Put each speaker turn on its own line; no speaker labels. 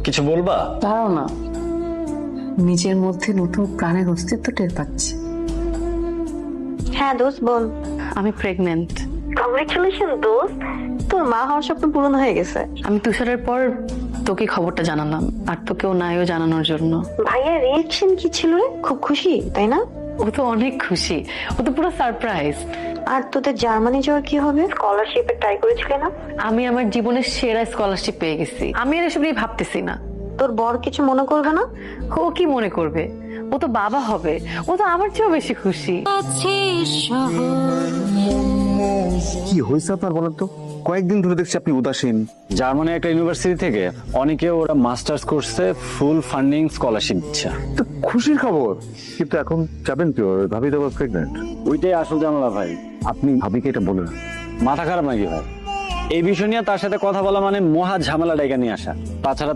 কিছু বলবা?
দাঁড়াও না, নিজের মধ্যে নতুন প্রাণের অস্তিত্ব টের পাচ্ছি।
হ্যাঁ দোস্ত বল।
আমি প্রেগনেন্ট।
কংগ্রেচুলেশন দোস্ত, তোর মা হওয়ার স্বপ্ন পূরণ হয়ে গেছে।
আমি তুষারের পর তোকে খবরটা জানালাম, আর তোকেও নাইও জানানোর জন্য।
ভাইয়ের রিয়েকশন কি ছিল রে? খুব খুশি তাই না?
ও তো অনেক খুশি, ও তো পুরো সারপ্রাইজ।
আর তোদের জার্মানি যাওয়ার কি হবে? স্কলারশিপে ট্রাই করেছিলি না?
আমি আমার জীবনের সেরা স্কলারশিপ পেয়ে গেছি। আমি আর এসব নিয়ে ভাবতেছি না।
তোর বর কিছু মনে করবে না?
ও কি মনে করবে? ও তো বাবা হবে, ও তো আমার চেয়েও বেশি খুশি।
কি হয়েছে আপনার বলেন তো? কয়েকদিন ধরে দেখছি আপনি উদাসীন।
জার্মানি একটা ইউনিভার্সিটি থেকে অনেকে ওরা মাস্টার্স কোর্সে ফুল ফান্ডিং স্কলারশিপ দিচ্ছে।
তো খুশির খবর, কিন্তু এখন যাবেন কি? ভাবি তো প্রেগনেন্ট।
ওইটাই আসল ঝামেলা ভাই।
আপনি ভাবিকে এটা বলেন।
মাথা খারাপ নাকি ভাই? এই বিষয় নিয়ে তার সাথে কথা বলা মানে মহা ঝামেলা ডেকে নিয়ে আসা। তাছাড়া